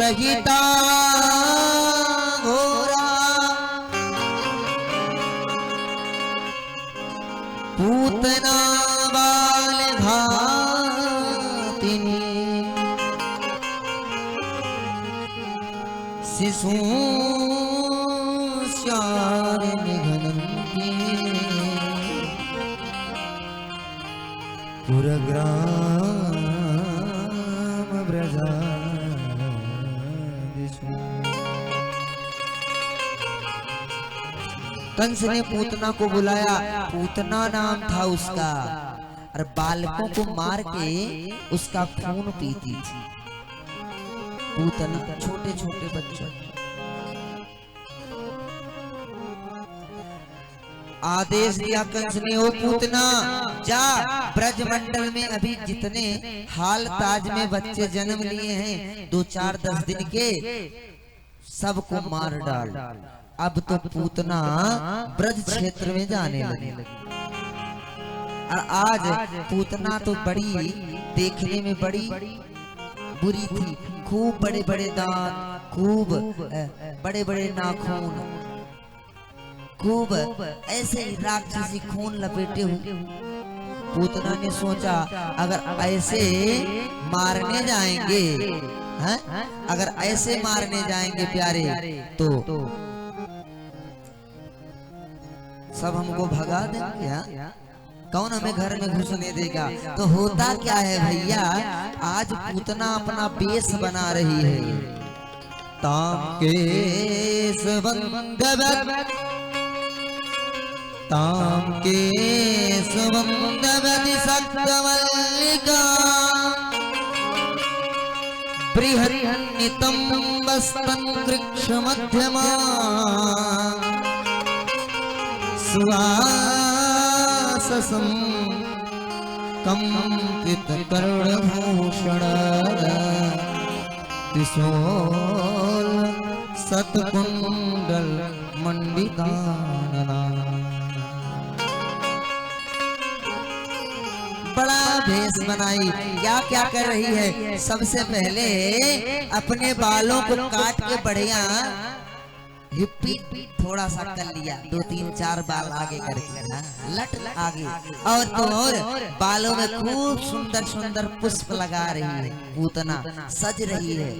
सहिता घोरा पूतना बाल भातिनी शिशु श्यार निघनन्ति पुरग्राम ब्रजादिषु। कंस ने पूतना को बुलाया, पूतना नाम था उसका, और बालकों को मार के उसका खून पीती थी। पूतना छोटे छोटे बच्चों। आदेश दिया कंस ने, ओ पूतना जा, ब्रजमंडल में अभी जितने हाल ताज में बच्चे जन्म लिए हैं 2-4-10 दिन के, सबको मार डाल। अब तो पूतना ब्रज क्षेत्र में जाने लगी। और आज पूतना तो बड़ी देखने में बड़ी बुरी थी, खूब बड़े बड़े दांत, खूब बड़े बड़े नाखून, खूब ऐसे राक्षसी खून लपेटे हुए। पूतना ने सोचा अगर ऐसे मारने जाएंगे, हैं? अगर ऐसे मारने जाएंगे प्यारे तो सब हमको भगा देंगे, कौन हमें घर में घुसने देगा। तो होता क्या है भैया, आज पूतना अपना बेस बना रही है। ताम केस वंदवति सक्तमल्लिका बृहन्नितंबस्तन वृक्ष मध्यमा सुवाससं कंपित कर्णभूषण त्रिशूल सतकुंडल मंडितानना। बड़ा भेष बनाई। क्या क्या कर रही है, सबसे पहले अपने बालों को काट के बढ़िया हिप्पी थोड़ा सा कर लिया, 2-3-4 बाल आगे करके लट आगे, और तो और बालों में खूब सुंदर सुंदर पुष्प लगा रही है। पूतना सज रही है,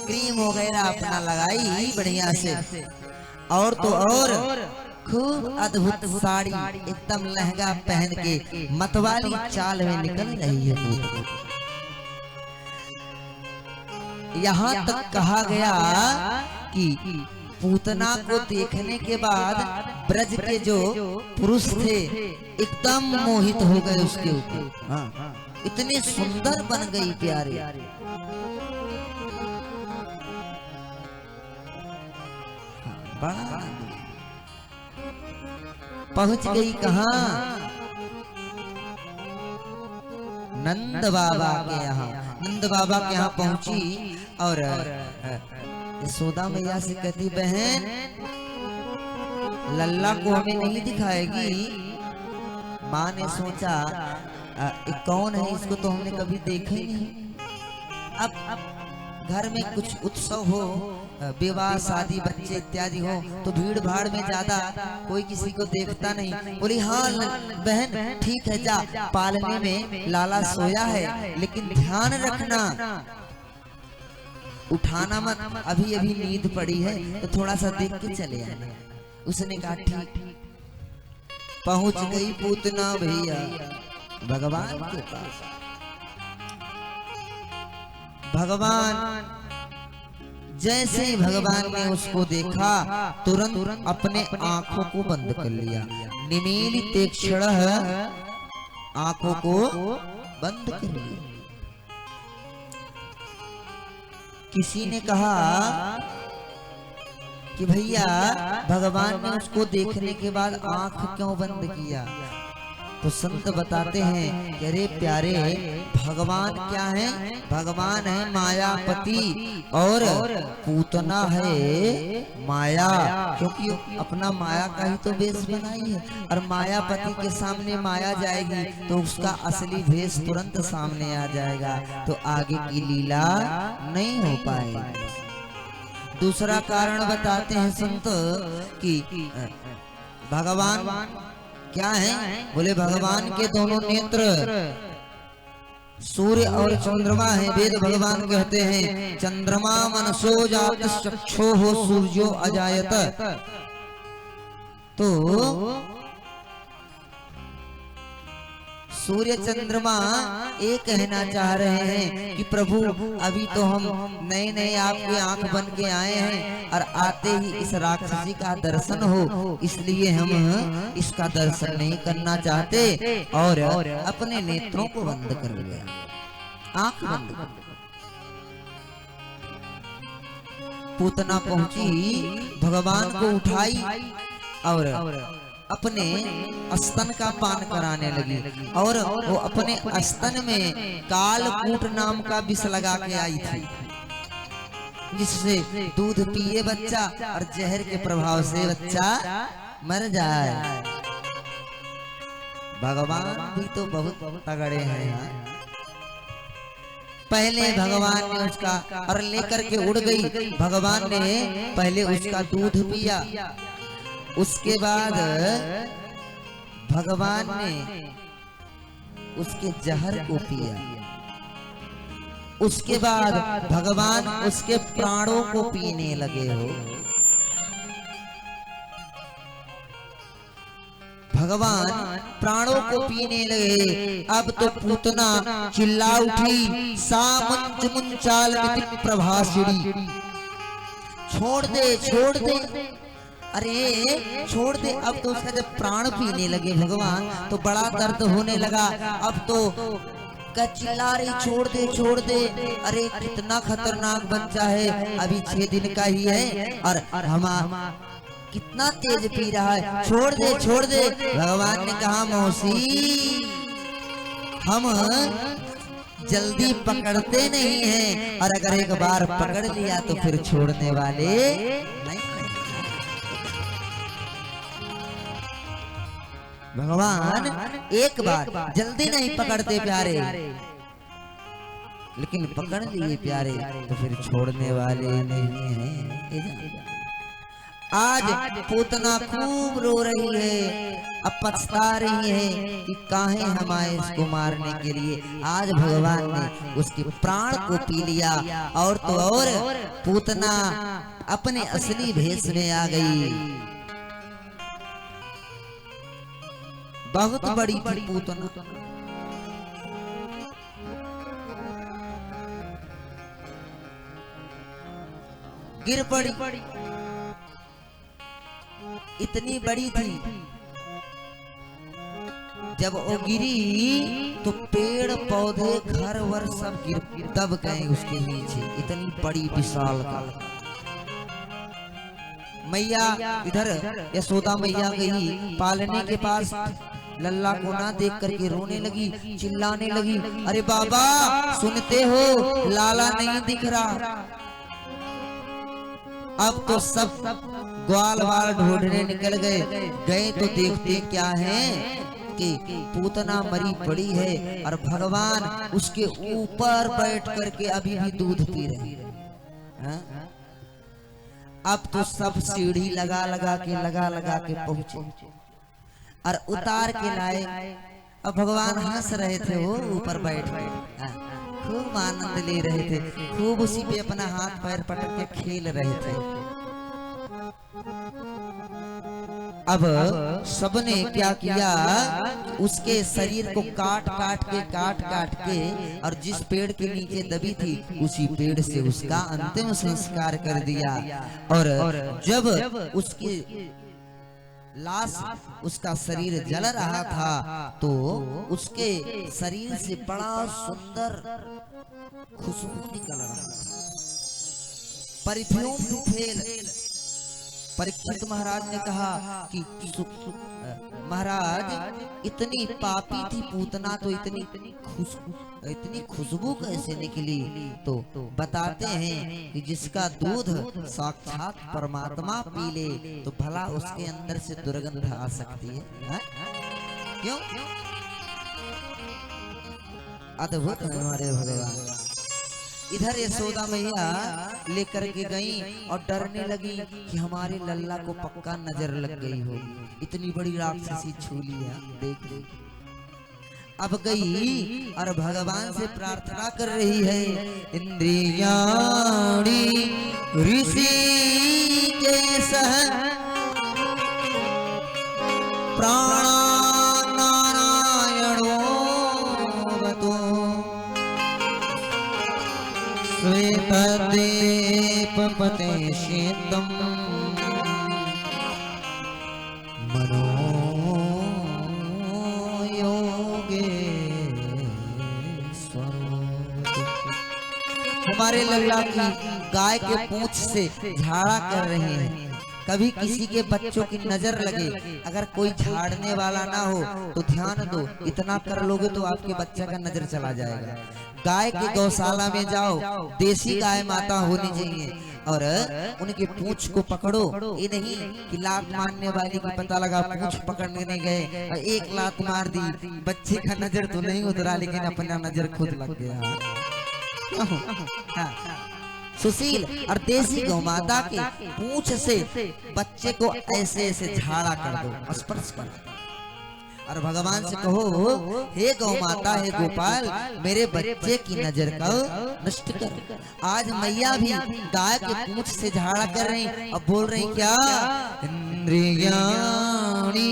क्रीम वगैरह अपना लगाई बढ़िया से, और तो और खूब अद्भुत साड़ी एकदम लहंगा पहन के मतवाली चाल में निकल रही है। यहाँ तक कहा गया कि पूतना को देखने के बाद ब्रज के जो पुरुष थे एकदम मोहित हो गए उसके ऊपर। हाँ, इतनी सुंदर बन गई प्यारी। बड़ा पहुंच गई कहाँ, नंद बाबा के यहाँ। नंद बाबा के यहाँ पहुंची और यशोदा मैया से कहती, बहन लल्ला को हमें नहीं दिखाएगी। माँ ने सोचा कौन है, इसको तो हमने कभी देखा ही नहीं। अब घर में कुछ उत्सव हो, विवाह शादी बच्चे इत्यादि हो, तो भीड़ भाड़ में ज्यादा कोई किसी को देखता नहीं। बोली हाँ बहन ठीक है, जा, पालने में लाला सोया है, लेकिन ध्यान रखना उठाना मत, अभी अभी नींद पड़ी है, तो थोड़ा सा देख के चले आना। उसने कहा ठीक। पहुंच गई पूतना भैया भगवान के पास। भगवान जैसे ही भगवान ने उसको देखा, तुरंत अपने आंखों को बंद कर लिया। निमीलित क्षण आंखों को बंद कर लिया। किसी ने कहा कि भैया भगवान ने उसको देखने के बाद आंख क्यों बंद किया? तो संत बताते हैं कि अरे प्यारे, भगवान क्या है? भगवान है मायापति और पूतना है माया, क्योंकि अपना माया का ही तो वेश बनाई है। और मायापति के सामने माया जाएगी तो उसका असली भेष तुरंत सामने आ जाएगा, तो आगे की लीला नहीं हो पाएगी। दूसरा कारण बताते हैं संत कि भगवान क्या है? बोले भगवान के दोनों नेत्र सूर्य और चंद्रमा है। वेद भगवान कहते हैं चंद्रमा मनसो जात चक्षो हो सूर्यो अजायत। तो सूर्य चंद्रमा ये कहना चाह रहे हैं कि प्रभु अभी तो हम नए नए आपके आंख बन के आए हैं और आते ही इस राक्षसी का दर्शन हो, इसलिए हम इसका दर्शन नहीं करना चाहते और अपने नेत्रों को बंद कर लिया, आंख बंद कर। पूतना पहुंची, भगवान को उठाई और अपने स्तन का पान कराने लगी और वो अपने स्तन में कालकूट नाम का विष लगा के आई थी, जिससे दूध पिए बच्चा और जहर के प्रभाव से बच्चा मर जाए। भगवान भी तो बहुत तगड़े हैं। पहले भगवान ने उसका और लेकर के उड़ गई। भगवान ने पहले उसका दूध पिया, उसके बाद भगवान ने उसके जहर को पिया, उसके बाद भगवान उसके प्राणों को पीने लगे हो। भगवान प्राणों को पीने लगे। अब तो पूतना चिल्ला उठी, सा मंच मुंचाल प्रभासिनी, छोड़ दे छोड़ दे, अरे छोड़ दे। अब तो उसका जब प्राण पीने लगे भगवान तो बड़ा दर्द होने लगा। अब तो चिल्ला रही छोड़ दे छोड़ दे, अरे कितना खतरनाक बच्चा है, अभी 6 दिन का ही है और हम कितना तेज पी रहा है, छोड़ दे छोड़ दे। भगवान ने कहा मौसी, हम जल्दी पकड़ते नहीं हैं और अगर एक बार पकड़ लिया तो फिर छोड़ने वाले नहीं। भगवान एक बार जल्दी नहीं पकड़ते प्यारे, लेकिन पकड़ लिए प्यारे तो फिर छोड़ने वाले नहीं हैं। आज पूतना खूब रो रही है, अब पछता रही है कि काहे हम आए इसको मारने के लिए। आज भगवान ने उसके प्राण को पी लिया और तो और पूतना अपने असली भेष में आ गई। बहुत बड़ी थी पूतना, गिर पड़ी, इतनी बड़ी थी। जब वो गिरी तो पेड़ पौधे घर वर सब गिर दब गए उसके नीचे, इतनी बड़ी विशाल का। मैया इधर यशोदा मैया गई पालने के पास, लल्ला को ना देख करके रोने लगी, चिल्लाने लगी, अरे बाबा सुनते हो, लाला नहीं दिख रहा। अब तो सब ग्वाल वाल ढूंढने निकल गए तो देखते क्या है कि पूतना मरी पड़ी है और भगवान उसके ऊपर बैठ करके अभी भी दूध पी रहे हैं। अब तो सब सीढ़ी लगा लगा के पहुंचे और उतार के लाए। अब भगवान हंस रहे थे, वो ऊपर बैठ गए, खूब आनंद ले रहे थे, खूब उसी पे अपना हाथ पैर पटक के खेल रहे थे। अब सबने क्या किया, उसके शरीर को काट काट के और जिस पेड़ के नीचे दबी थी उसी पेड़ से उसका अंतिम संस्कार कर दिया। और जब उसकी लाश, उसका शरीर जल रहा था तो उसके शरीर से बड़ा सुंदर खुशबू निकल रहा, परफ्यूम फैल परीक्षित महाराज ने कहा कि महाराज इतनी पापी थी पूतना तो इतनी खुशबू कैसे निकली? तो बताते हैं कि जिसका दूध साक्षात परमात्मा पी ले तो भला उसके अंदर से दुर्गंध आ सकती है? क्यों? अद्भुत है हमारे भगवान। इधर यशोदा मैया लेकर के गई और डरने लगी कि हमारे लल्ला को पक्का नजर लग गई हो, इतनी बड़ी राक्षसी छू लिया देख ली। अब गई और भगवान से प्रार्थना कर रही है, इंद्रियाणि ऋषि के सह प्राणा नारायणो वतो श्वेतदीपपते शीतम मनो हमारे लल्ला की गाय के पूंछ से झाड़ा कर रहे हैं। कभी किसी के बच्चों की नजर लगे, अगर कोई झाड़ने वाला ना हो तो ध्यान दो, इतना कर लोगे तो आपके बच्चा का नजर चला जाएगा। गाय के गौशाला में जाओ, देसी गाय माता होनी चाहिए और उनके पूंछ को पकड़ो। ये नहीं कि लात मारने वाली की पता लगा पूंछ पकड़ने गए और एक लात मार दी, बच्चे का नजर तो नहीं उतरा लेकिन अपना नजर खुद लग गया। हाँ। सुशील और देसी गौमाता के पूंछ से बच्चे को ऐसे ऐसे झाड़ा कर दो, स्पर्श कर दो और भगवान से कहो, हे गौमाता, हे गोपाल, मेरे बच्चे की नजर को नष्ट कर। आज मैया भी गाय के पूंछ से झाड़ा कर रही और बोल रही क्या? इंद्रियाणि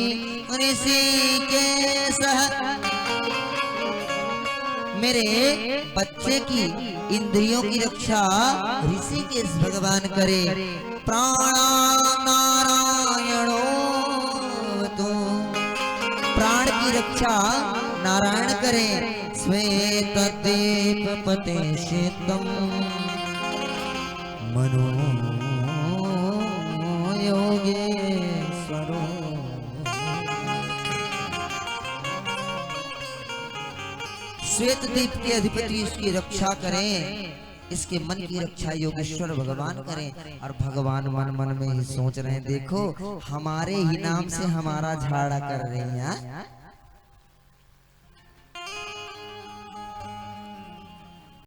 ऋषिकेशः, मेरे बच्चे की इंद्रियों की रक्षा ऋषिकेश भगवान करे। प्राणा नारायणो वतो, प्राण की रक्षा नारायण करे। श्वेतदीपपते शीतम मनो योगेश्वरो, श्वेत दीप के अधिपति इसकी रक्षा करें, इसके मन की रक्षा योगेश्वर भगवान करें। और भगवान मन मन में ही सोच रहे हैं, देखो हमारे ही नाम से हमारा झाड़ा कर रहे हैं।